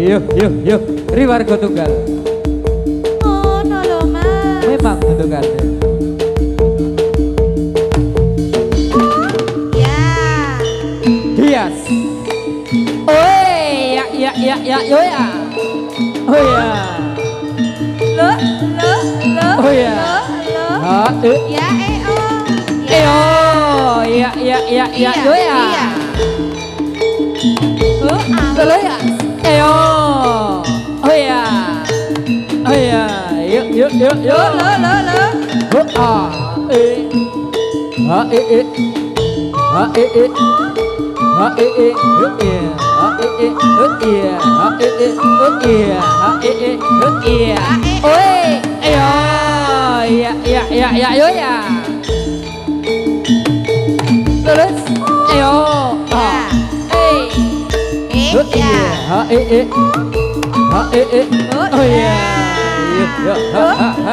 Yuk, yuk, yuk. Riwarga tunggal. Oh, lho Mas. Memang tunggal. Ya. Hias. Oi, ya, yo ya. Oh ya. Lo. Oh ya. Lo. Ha, Ya, oh. ya, yo ya. Iya. Oh, Lo ya. Oh ya. Oh ya. Yuk. Lo. Oh, ah, ha, ha, ha, oi, ya, yo ya. Terus, ah, Ya. ha, oh ya, yuk, ha, Lo. Ya. ha, ha, ha,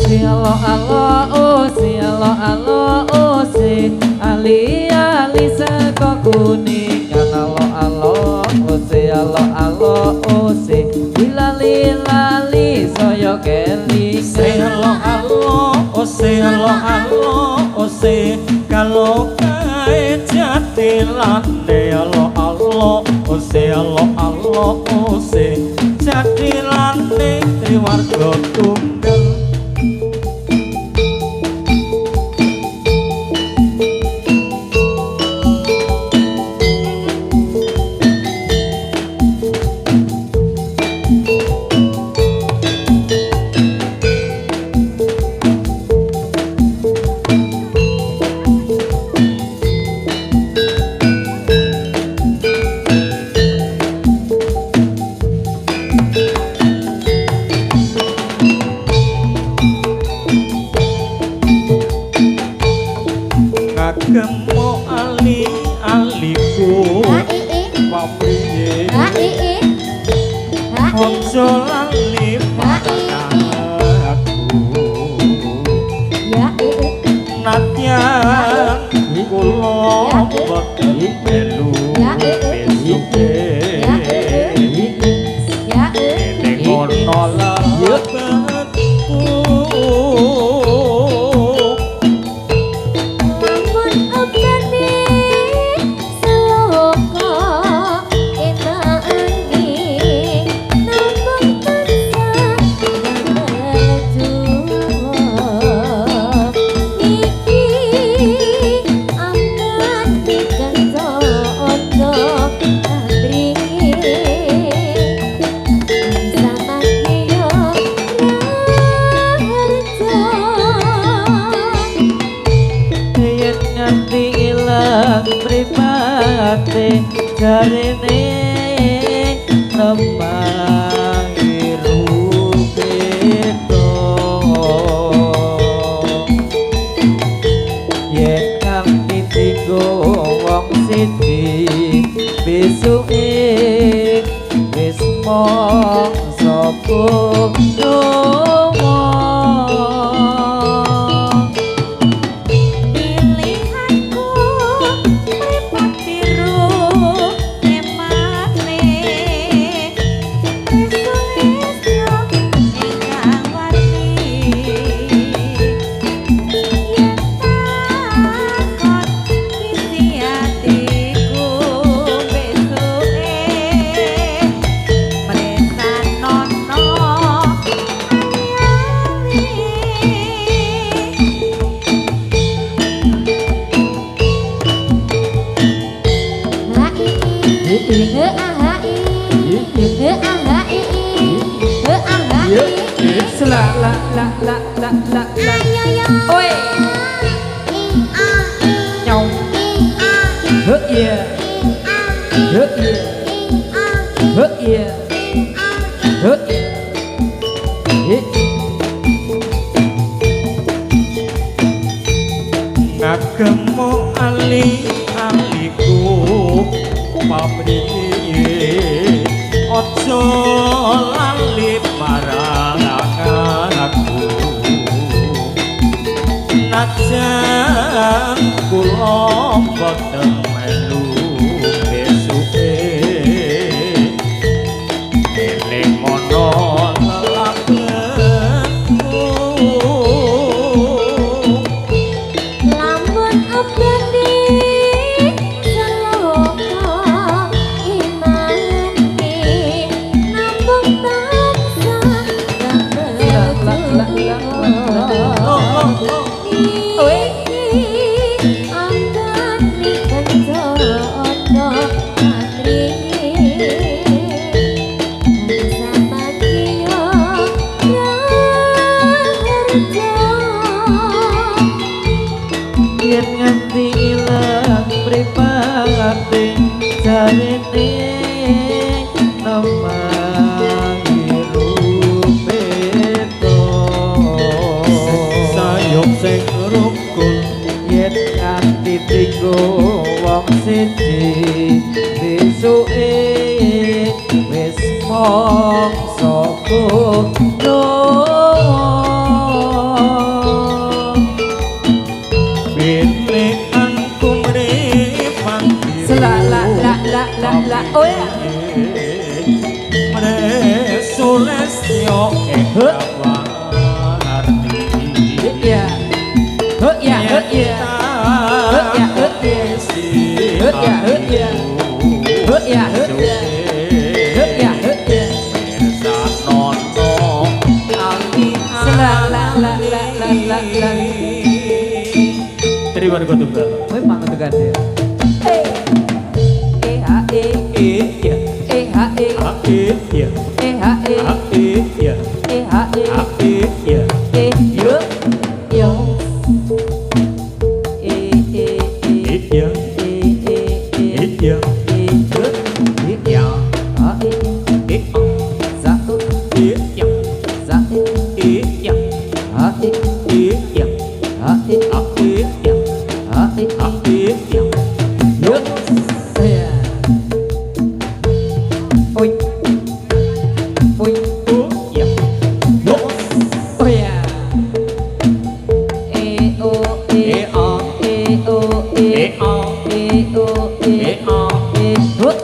Sialo alo oh si ali ali seko kuningan alo oh si lali lali soyo keli oh se kalau kae jati lane alo oh se jati lane triwarga tunggal ngagemo ali-aliku papriye ojo lali padaku nadyan kula boten melu besuke ning ono lelebetku pripate jarene nemangi rupeto yen kanthi tigo wong siji besuke wis mong sapa la ôi nhau hớt yeah hớt yeah hớt yeah hớt yeah ngagemo ali-aliku papriye ojo lali marang aku najan kula boten melu besuke eling mono lelebetku lamun abdi seloka imane nambung tansah yen nganti ilang pripate jarene nemangi rupeto sayok sing rukun yen nganti tigo wong wong siji besuke wis mongso kulo Binekan kumripan la la la la la la oh ya Sulesnya warti ya ya ya ya ya ya ya Terima kasih tunggal. Oi mangan tekan dia. Ha e Ya. ha e Ya. ha e Ya. ha e Ya. yo yo Ya. Ya. ya ha e satu Ya. satu Ya. ha e Ya. ha e Ya. ha e Ya. yo saya oi oi Ya. oh ya o o hut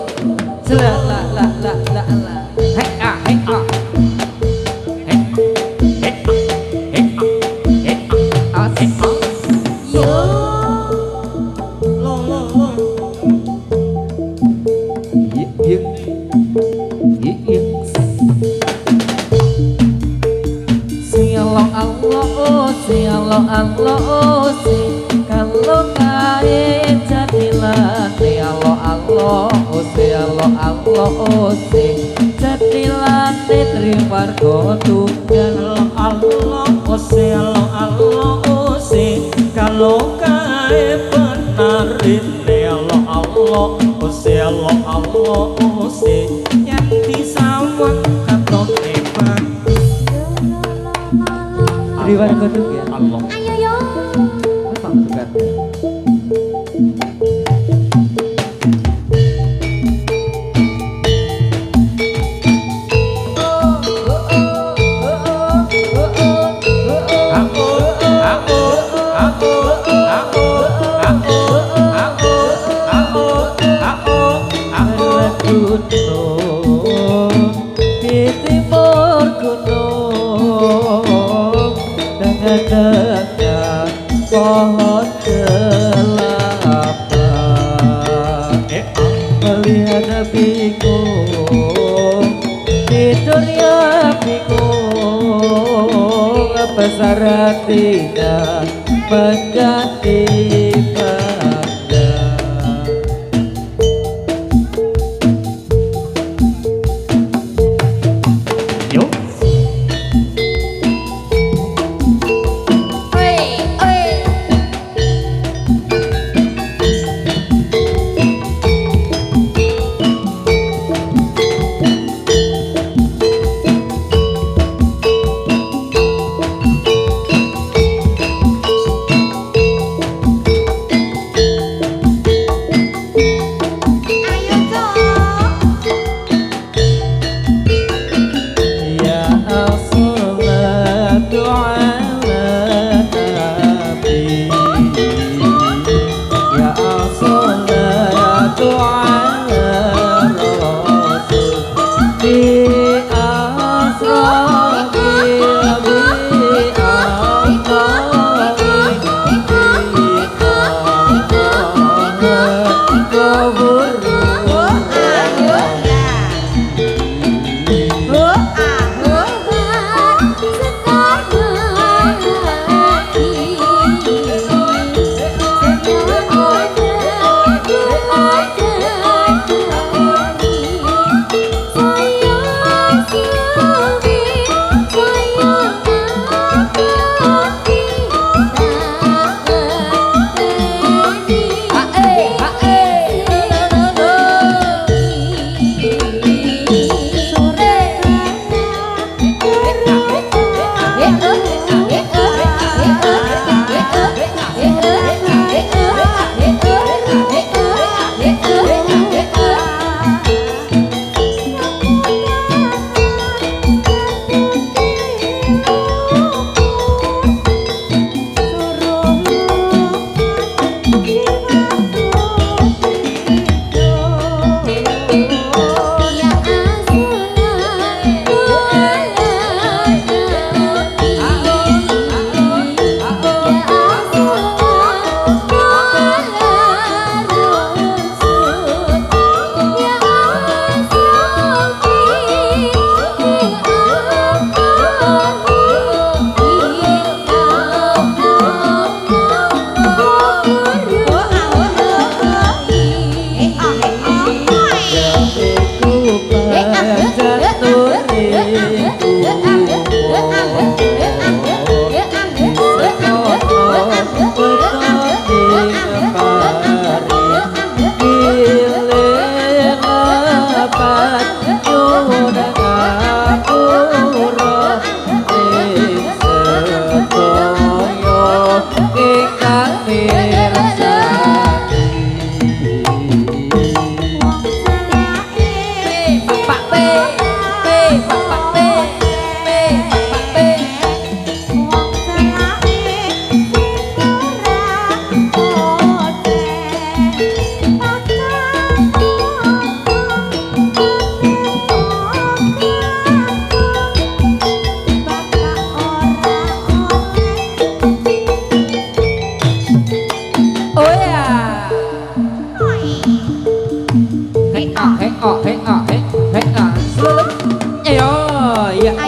la la la la la la hey ah as Yo yên yên Sialo Allah Allah kalau kaya jadilah Sialo Allah jadilah terima tunggal Allah kalau kae benar ini Allah yang disawang katon hebat terima tunggal Allah Ayo yo memang dekat gunung di timur gunung dengan dekat pohon kelapa melihat bingung tidurnya bingung besar hatinya mengganti yuk Oi oi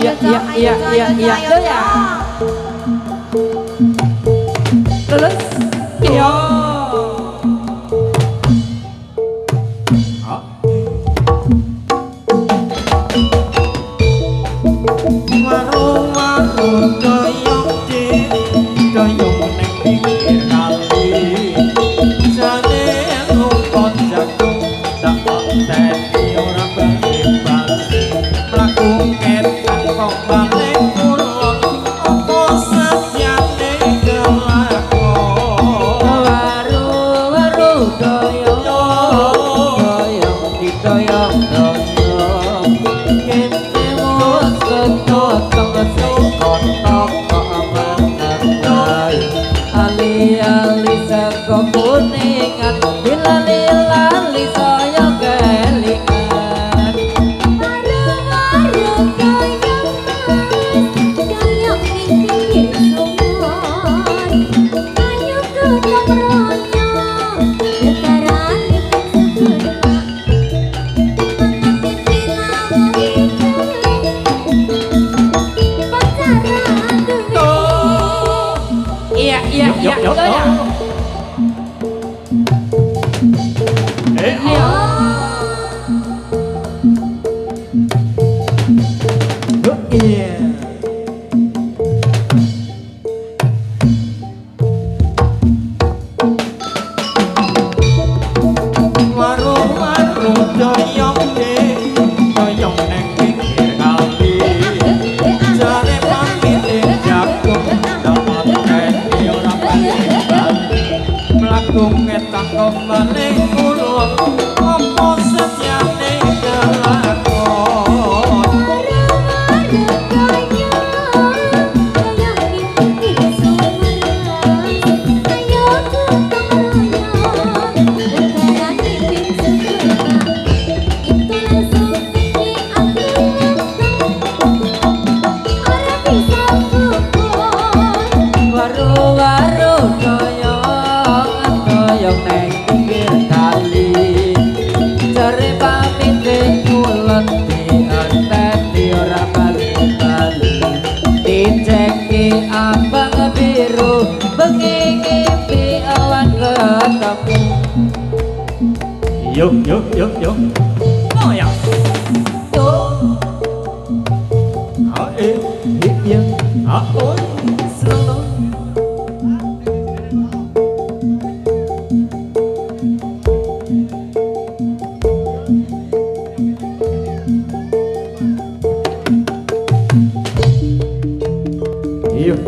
iya iya iya iya iya ya. Terus iya. Warung-warung doyong doyong neng pinggir kali jane rumput jagung tak teni ora bali-bali mlaku ketang kok balik kulon apa sadyane kelakon Waru doyong doyong didoyong doyong kene wis ketotong sekon kok amanah ali-ali sego kuningan lali-lali saya kelingan Warung-warung doyong doyong ning pinggir sungai ayo gotong royong gegarane segera iya iya iya Yuk, itu ya. iya Iya. warung-warung doyong doyong neng pinggir kali jane pamit jagung dapat teni ora bali-bali mlaku ketang kok balik kulon apa sadyane kelakon Waru-waru doyong doyong neng pinggir kali jare pamit kulon dianteni ora bali-bali diceki abang biru bengi ngimpi awan ketemu yuk oh ya tuh iya oh selalu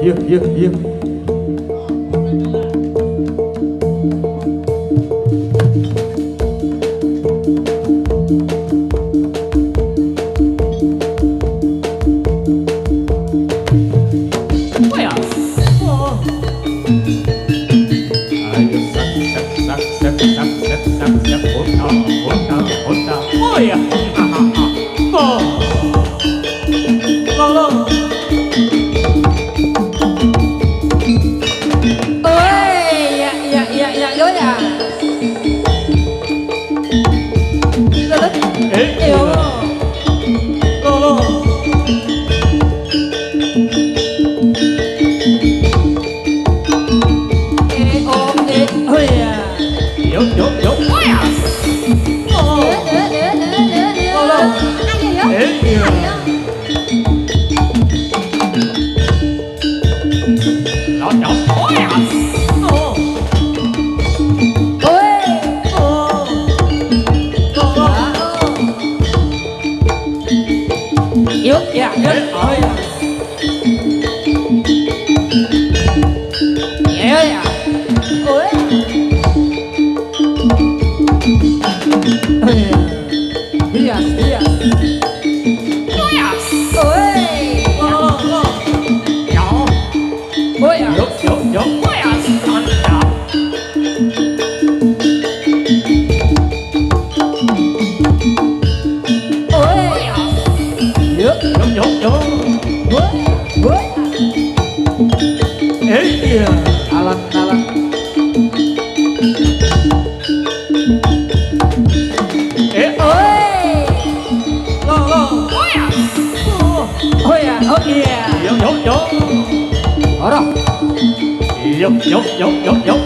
yuk oh ya oh ayo sak hotel oh ya oh lolo oi ya yo ya yo lolo oh ya yuk oh ya oh iya oh ya oh oi oh yuk ya oh ya yo ya oi hias oi oh ya oh ya anda oi yuk oi iya alam oi lolo oh ya oh ya Iya. Yuk yuk yuk. Ora. Yuk yuk yuk yuk yuk.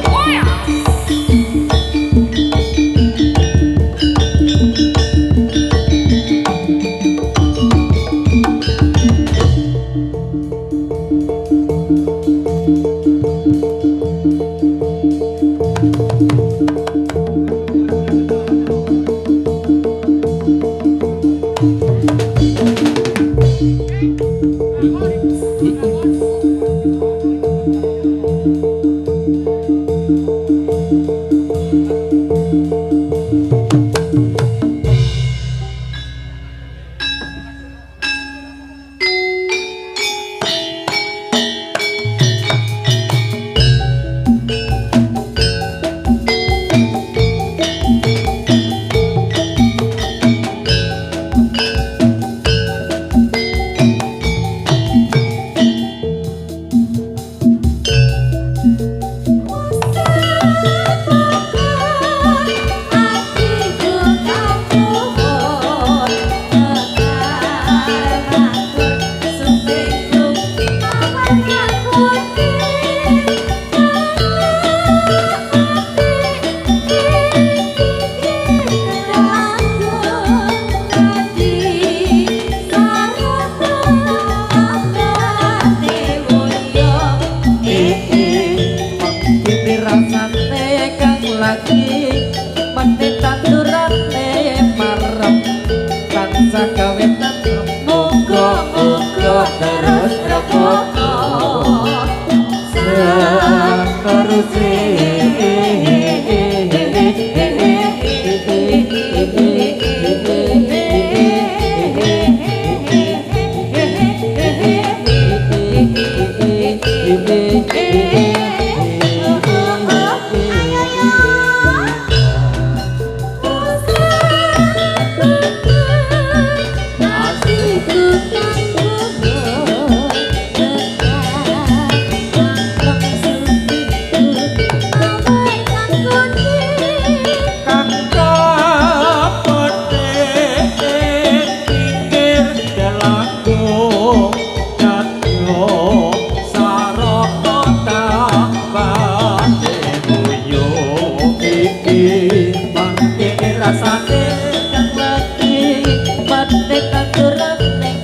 Rasane kang lagi badhe katuran ning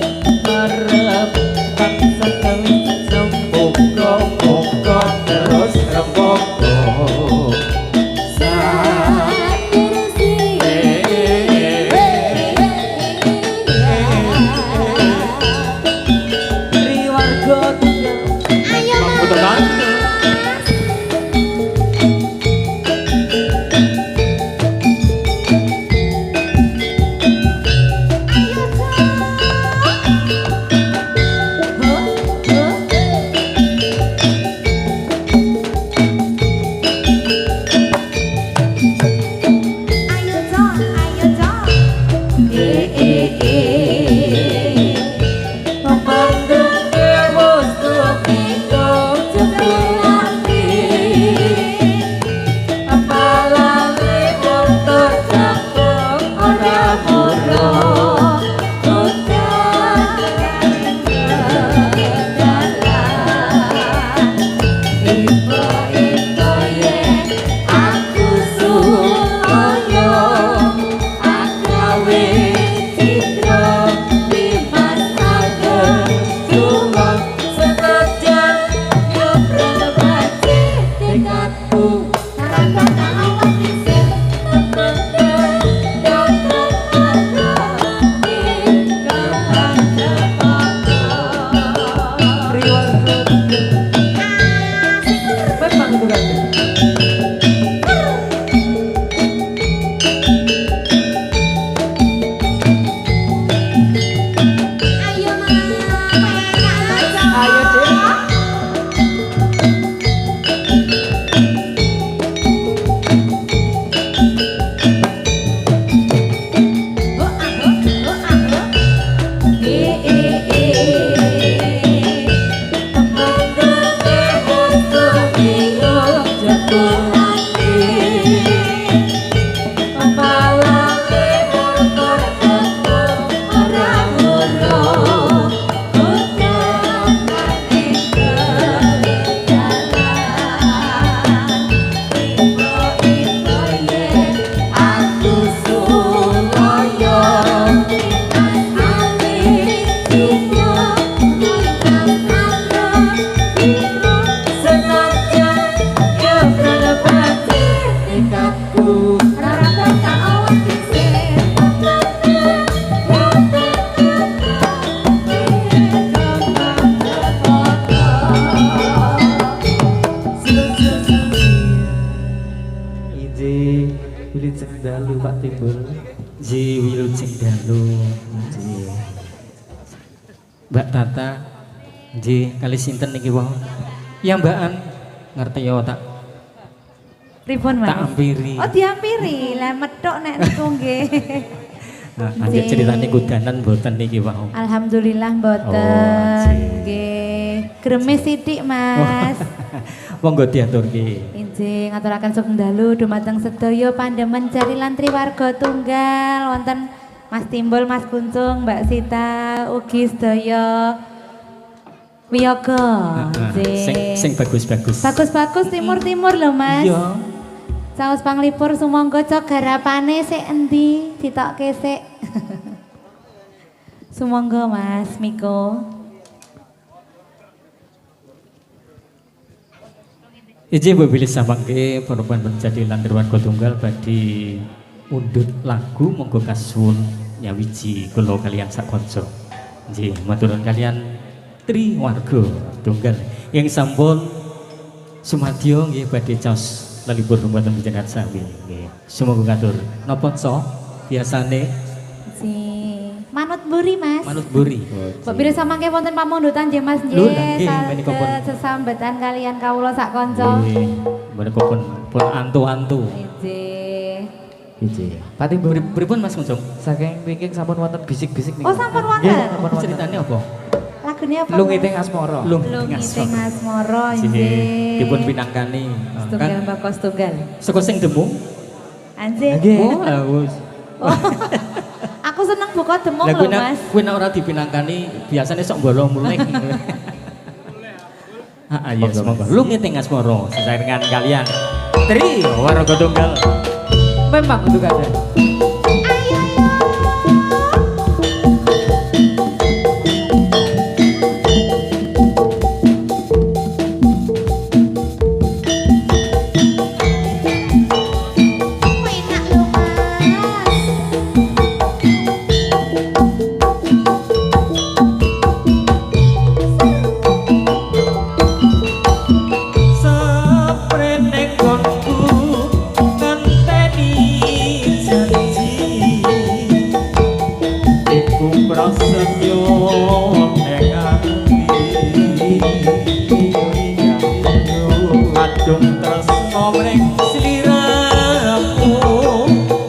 Mbak Tata nggih kali sinten niki wau? Ya Mbakan ngerti ya tak Pripun Mas? tak ampiri. Oh diampiri, lah metok nek niku nggih. Nah, anjir ceritane kudanan mboten niki wau. Alhamdulillah Oh, mboten. nggih. Nggih. Gremes sithik Mas. Monggo diaturke. Injih ngaturaken sugeng dalu dumateng sedaya pandemen jari lan triwarga tunggal wonten Mas Timbul, Mas Kuncung, Mbak Sita, ugi sedaya wiyaga. Sing bagus-bagus. Bagus-bagus timur-timur lho Mas. Iya. Saus panglipur sumangga cok garapane sik endi ditokke sik. Sumangga Mas Miko. Iji mbok bilih samangke perempuan menjadi lantir warga tunggal badhe undut lagu monggo kasuwun nyawiji kula kalian sak kanca. Nggih, maturun kalian tri warga tunggal yang sampun sumadyo nggih badhe caos lalipur dumateng panjenengan sami nggih. Sumangga ngatur napa so biasane Si manut buri Mas. manut buri. Mbok bilih samangke wonten pamundutan nggih Mas Lho, nggih, nggih. menika pun. Sesambetan kalian kawula sak kanca. Nggih, menika pun antu-antu. Injih. Iji. Pati mbok Pripun Mas Kuncung? saking wingking sampun wonten bisik-bisik niku. Oh sampun Nggih, wonten. sampun wonten. Ceritane apa? Lagune apa? Lu Mas? ngiting asmara. Lungiting Asmara Sini injih. dipun pinangkani Tunggal bakos tunggal. saka sing demung. Anjir. Nggih. Oh, wis. Aku seneng buka demung Lah lho Mas. kuwi nek ora dipinangkani biasane sok bolong mulai. Iya, semoga lu ngiting asmara sesarengan kalian. Tri warga tunggal. Memang itu kada. Enak lho Mas. Saprene konku ngenteni janji iku prasetyo ning ati adung tresno mring sliramu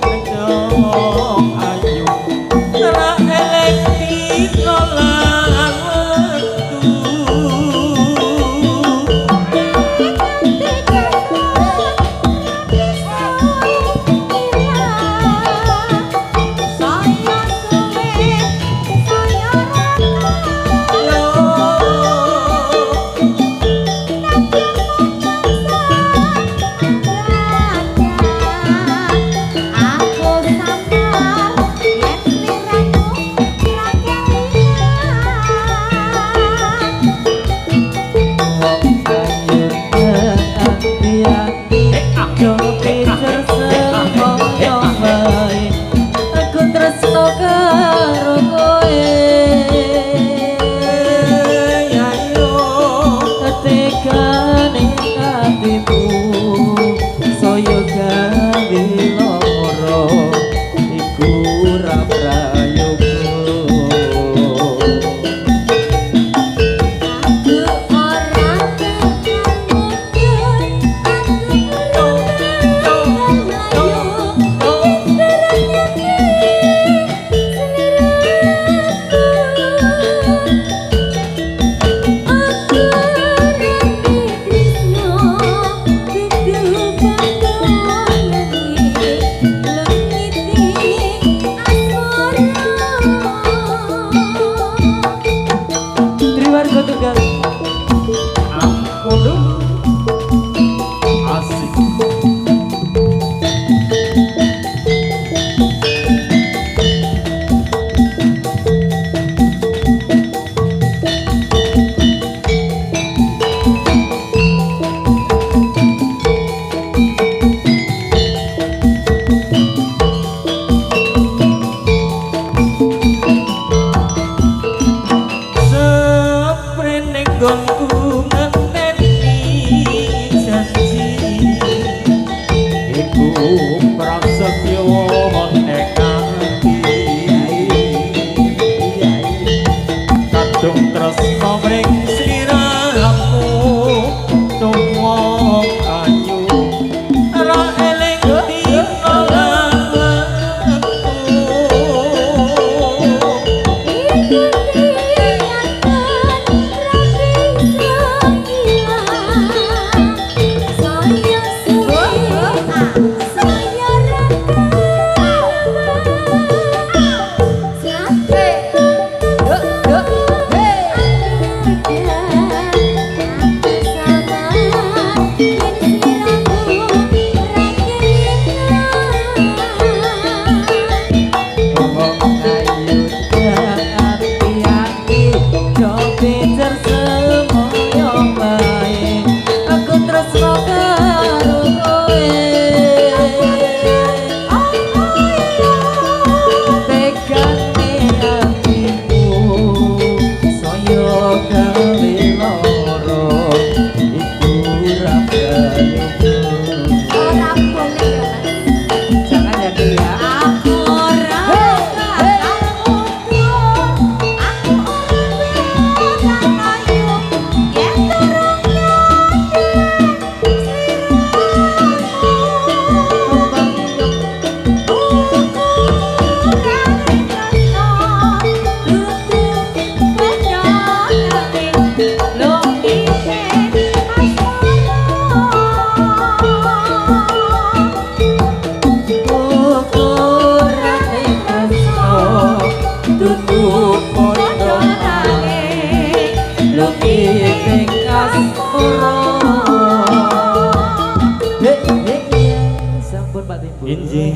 rejo ayu ora elek lan wektu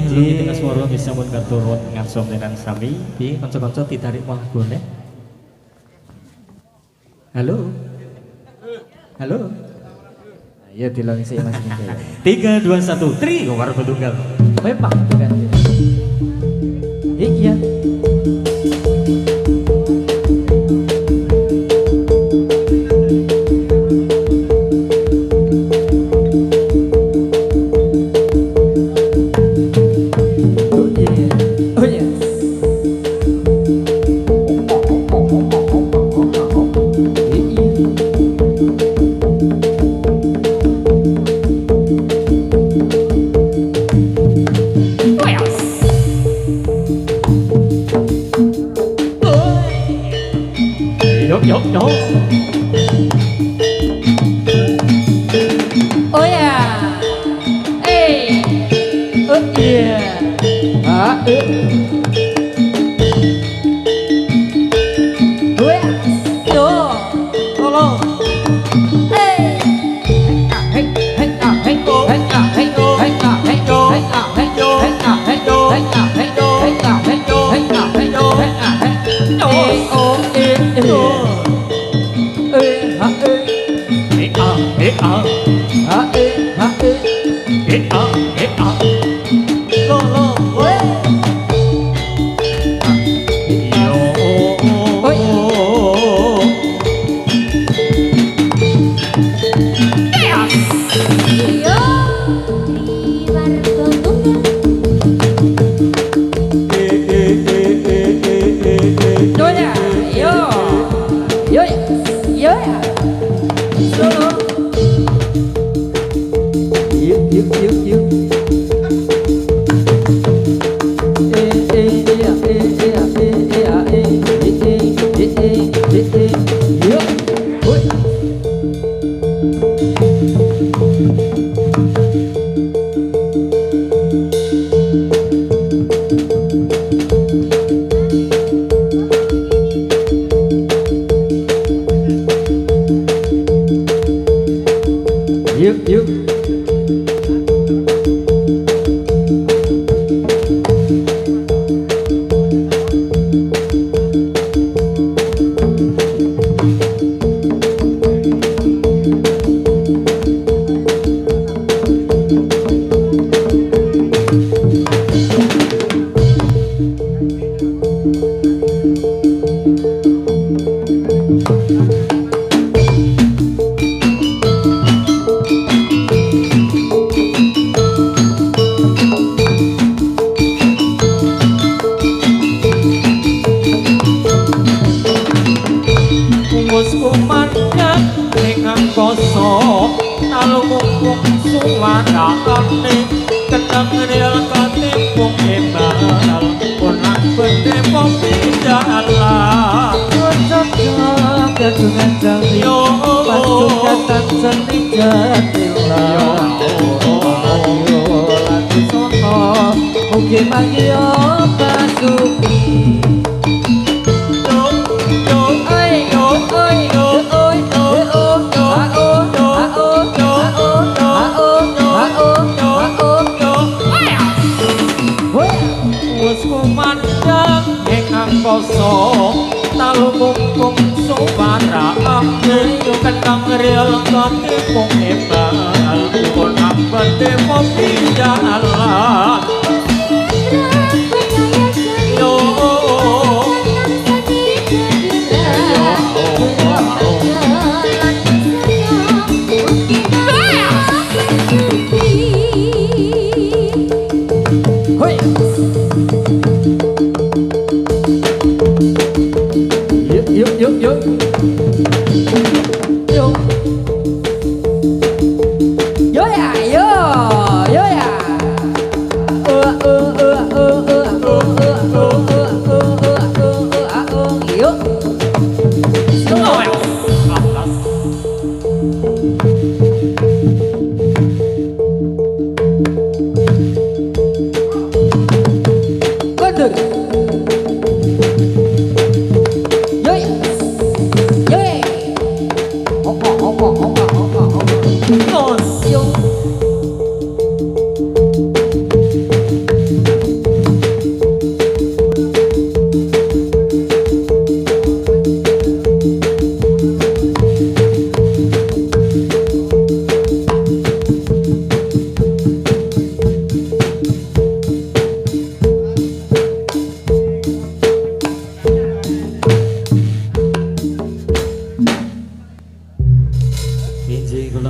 Belum di tengah suara bisa mun katurun ngarso meneran sami. Piye kanca-kanca ditarik mlebone. Halo. Halo. Ya dilongi saya Mas Nike. 3 2 1 trio warga tunggal. Memang itu kan. Iya. Yuk, yuk, yuk. Oh ya. Oh iya. Oh ya. Tuh. Tolong.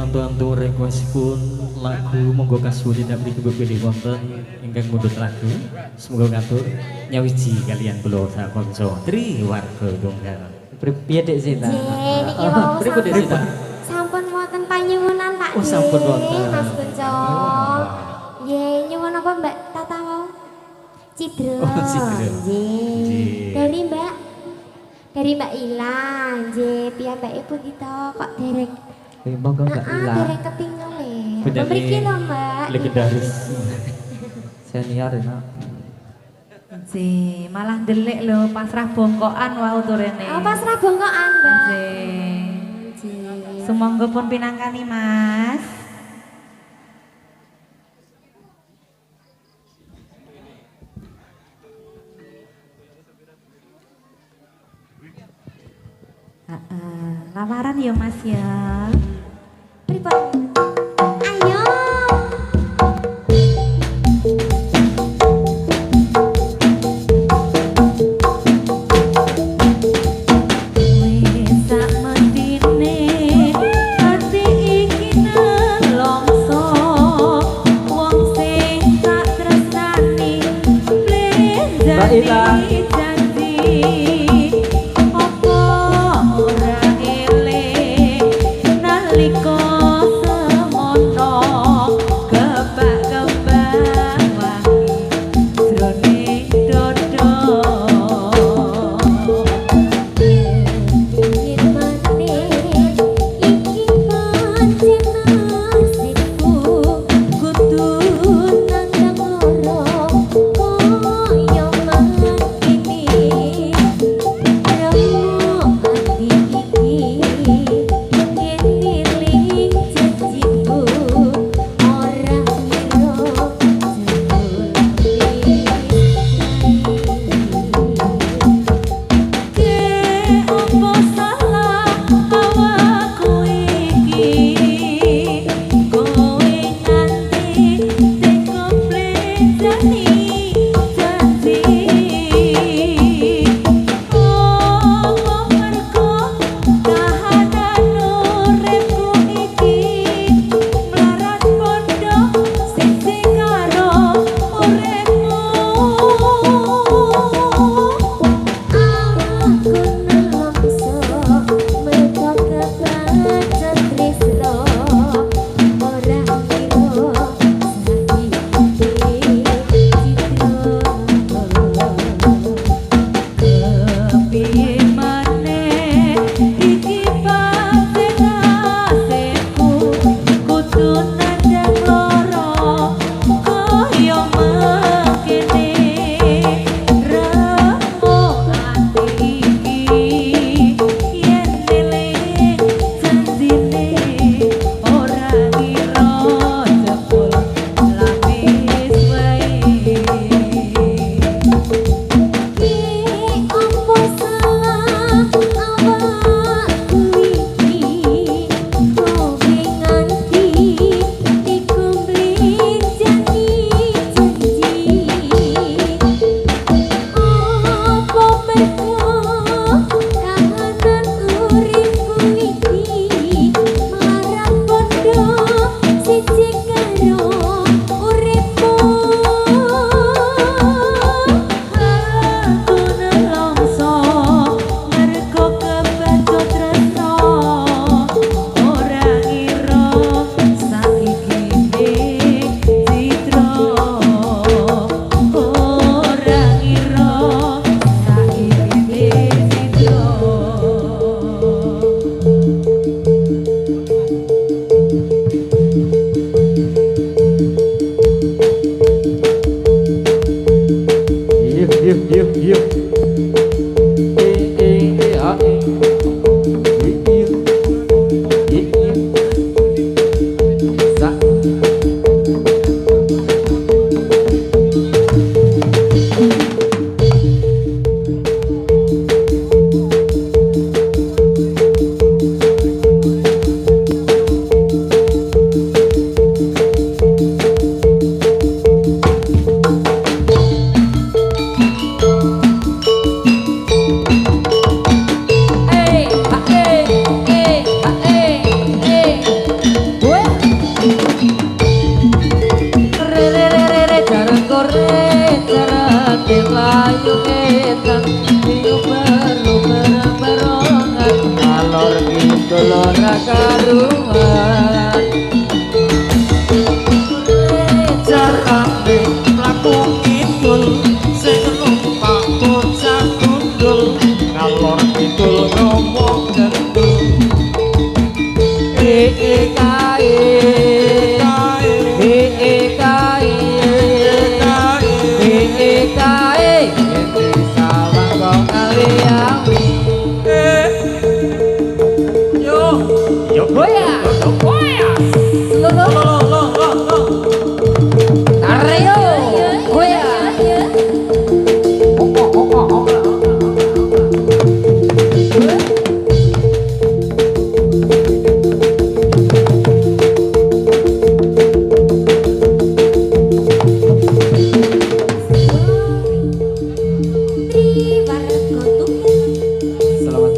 antu-antu requestipun lagu monggo kasuwun tidak mriki pilih wonten ingkang mundhut lagu. Semoga ngatur nyawiji kalian kula sak kanca Tri Warga Tunggal. Piye Dik Sita? Niki wau Pripun Dek Sita? sampun wonten panyuwunan Pak. Oh, sampun wonten. Mas Kunco. Nggih, nyuwun apa Mbak Tata wau? Cidro. Oh, cidro. Nggih. Dari Mbak Ila, nggih, piyambake punika kok dereng. Monggo Mbak Ila. Dereng ketinggal le. Bedane Mriki lho Mbak. legendaris. Senior ya. Ji, malah delik lho pasrah bongkokan wau turene. Oh, pasrah bongkokan Mbak. Ji. Nggih. Sumangga pun pinangkani Mas. Lamaran ya Mas ya. Pripun? Ayo. Wis sak mendine ati iki nelongso wong sing tak tresnani Mbak Ila. janji apa ora eling nalika karuan Jarane mlaku kidul sing numpak bocah gundul ngalor kidul ngomong gendul kae kae sawang kok kaliang yo yo goya yo goya lo tareo goya selamat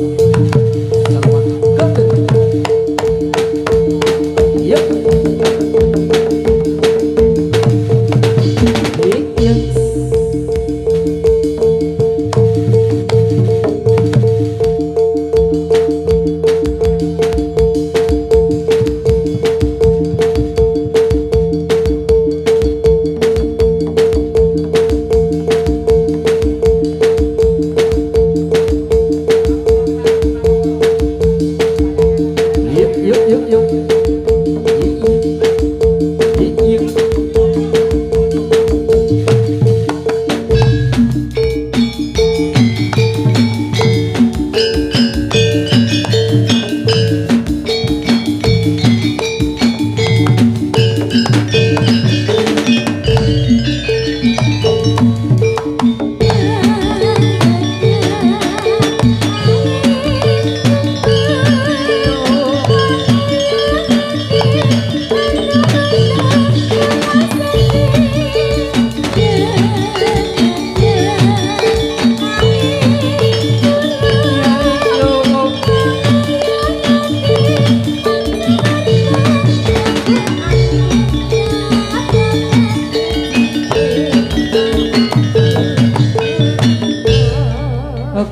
yuk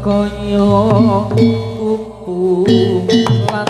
konyo kupu lan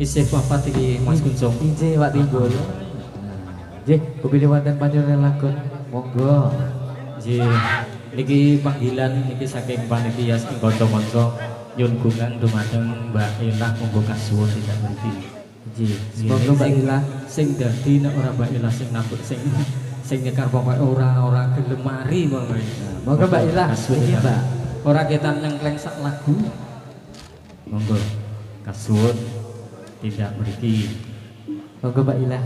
Isih papat iki Mas Kuncung. Inje Pak Timbul. Nggih, kepilih wonten panjenengan lagun. Monggo. Nggih. Niki panggilan niki saking panitia saking kanca-kanca nyun gungang dumateng Mbak Elah monggo kasuwun tidak mriki. Nggih, semoga Mbak Ilah sing dadi nek ora Mbak Elah sing nampik sing nyekar pokoke ora gelem mari monggo. Monggo Mbak Ilah. Nggih, Mbak. Ora ketan nyengkleng sak lagu. Monggo kasuwun tidak mriki. Monggo Mbak Ilah.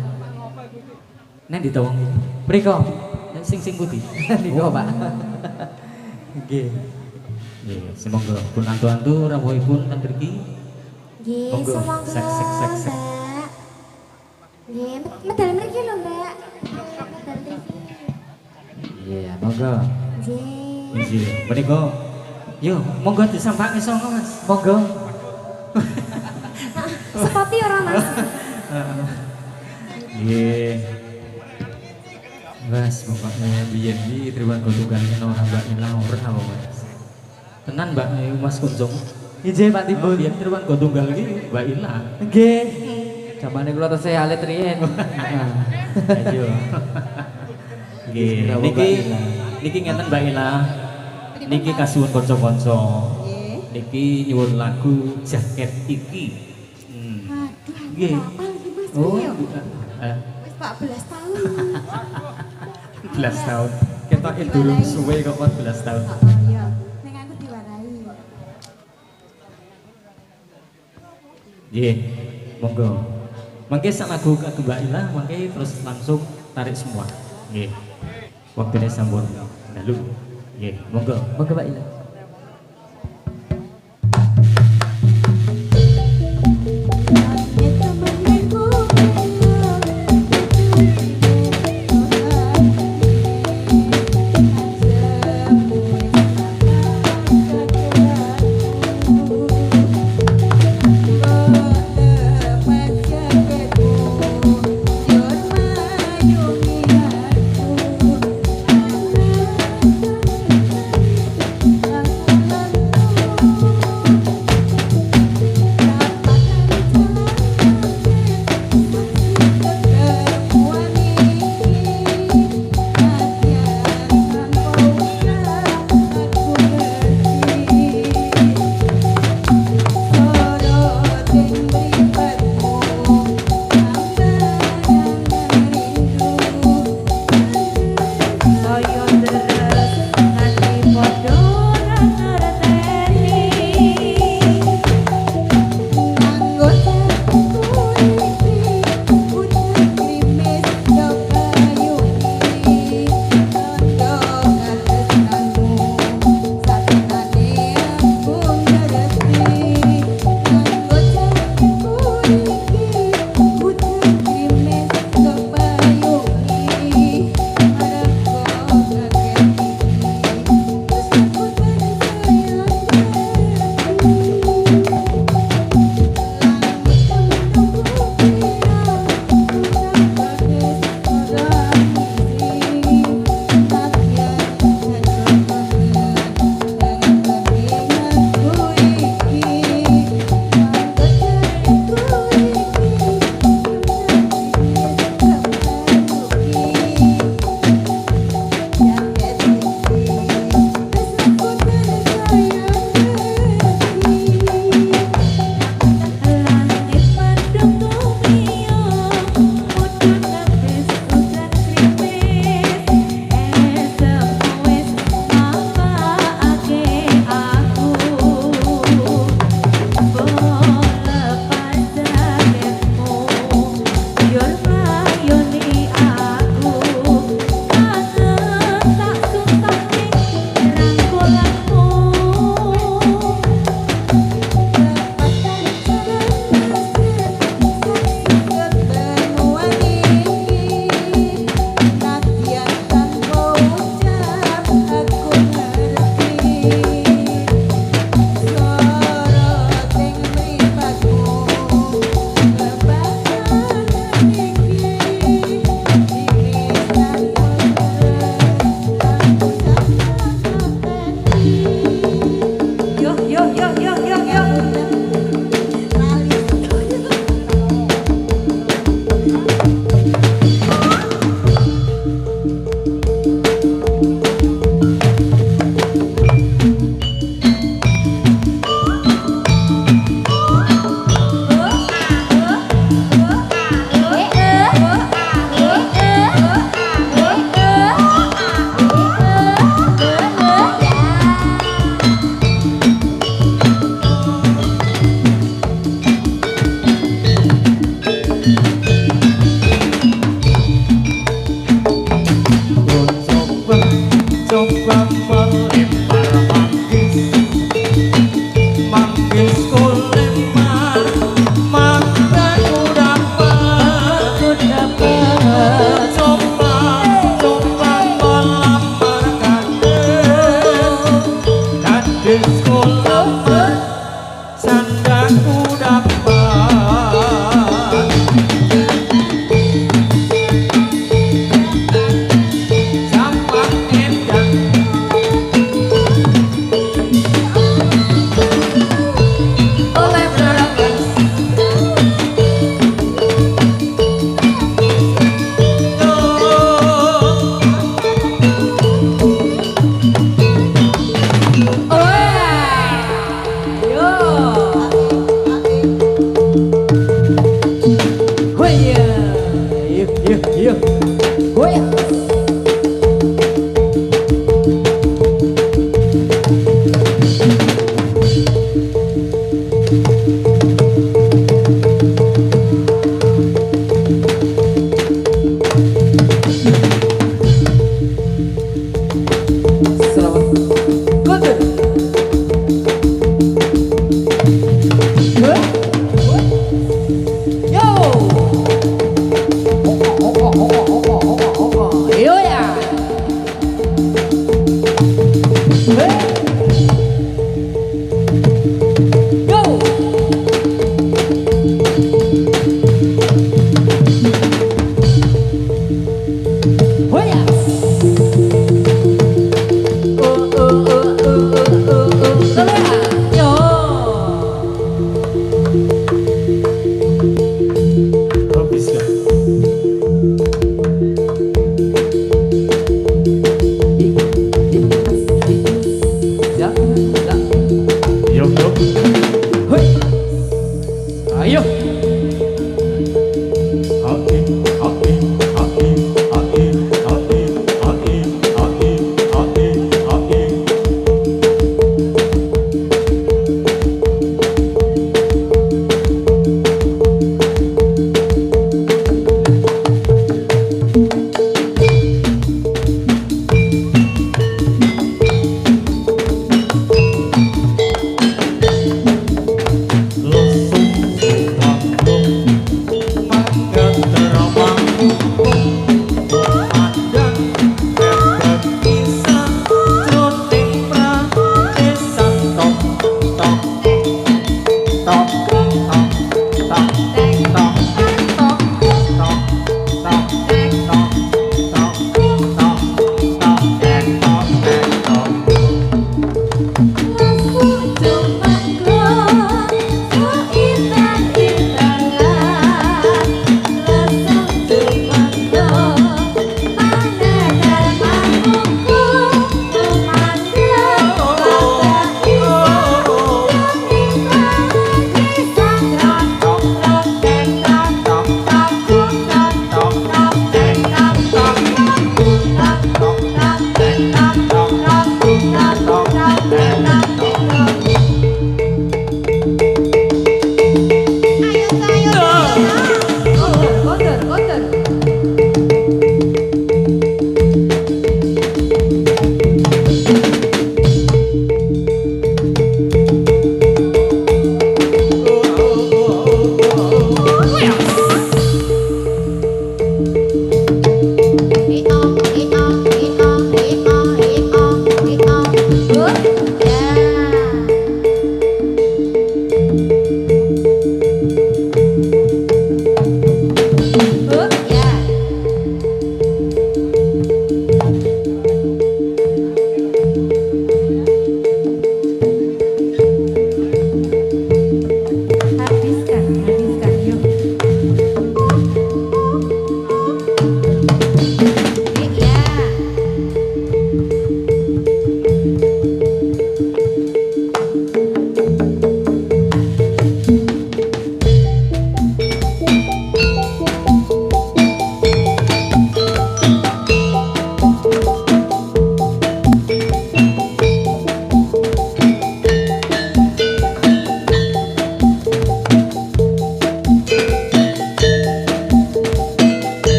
Nek ditawang iki. Mriko. Sing putih. Niku, Pak. Nggih. Nggih, semoga pun antu-antu rawuhipun ten mriki. Nggih, Monggo, semoga sek. Mbak. Nggih, medal mriki lho, Mbak. Medal TV. Iya, monggo. Nggih. Nggih, menika yo monggo disampake songo, Mas. Monggo. Sepati ora, Mas? Nggih. Mas, pokoknya biyen iki Triwan Tunggal ora Mbak Ilah ora apa, Mas. Tenan Mbak Mas Kuncung. Inje Pak Timbul. Biyen Triwan Tunggal iki Mbak Ilah. Nggih. Jamane kula tesih alit riyen. Ayo. Nggih, niki ngeten Mbak Ilah. Niki kasuwun kanca-kanca. Niki nyuwun lagu jaket iki. Nggih. Oh, Wis 14 tahun. 14 tahun. Ketoke durung suwe kok 14 tahun. Iya. Ning aku diwarai. Nggih, monggo. Mangke sak lagu kagem Mbak Ilah, mangke terus langsung tarik semua. Nggih. Waktune sampun dalu. Nggih, monggo. Monggo Mbak Ilah. Thank disko lemah sandaku dapat zaman edan oleh beragas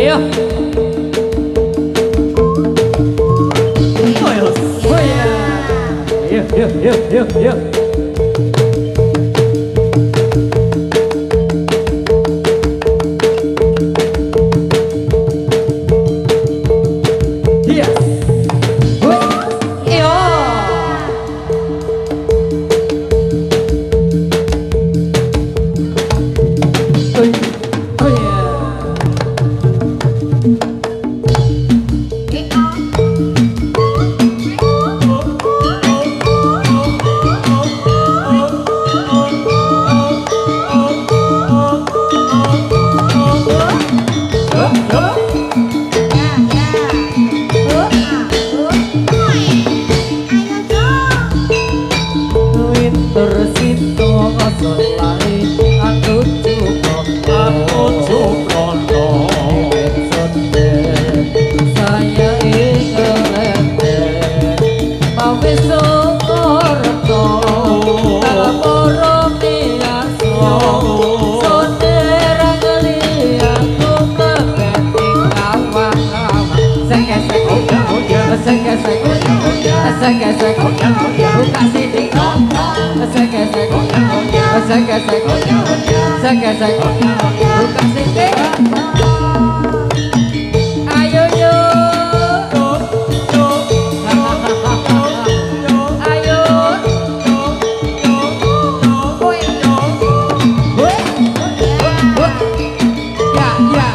Iya. Oh ya. Yuk, yuk, yuk, yuk, yuk. Iya. Iya. Oh ya. Ayo yo. Ayo. Ya, ya.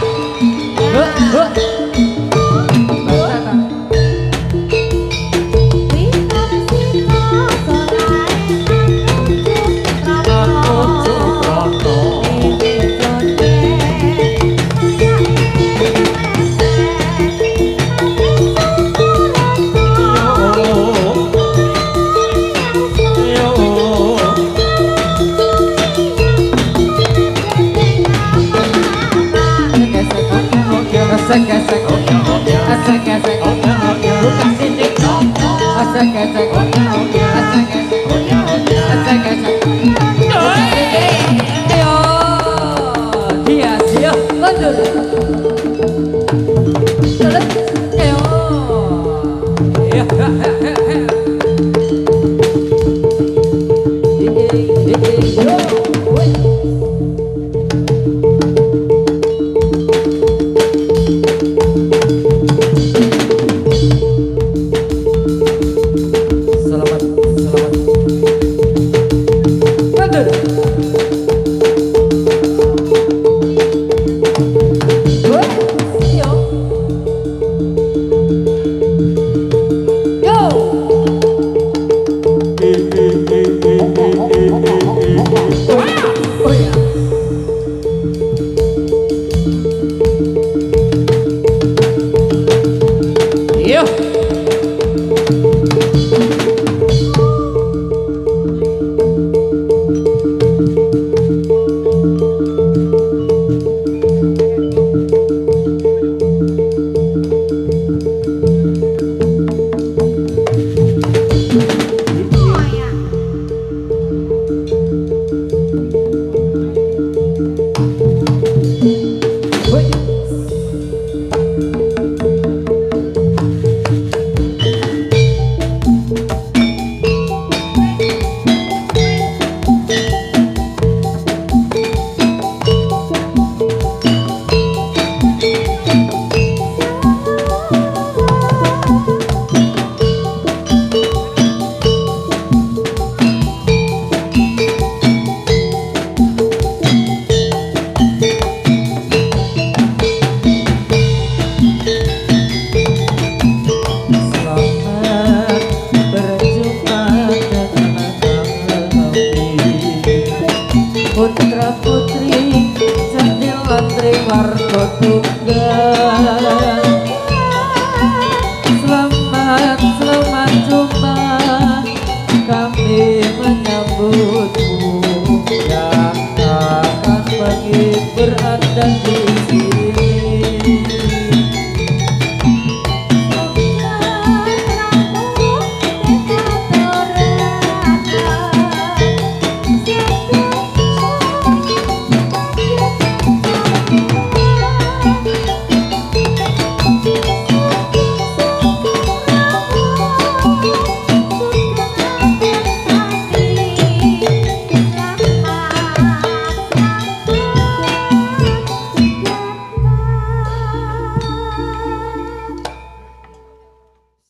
Putra putri jadi lantri warga tunggal.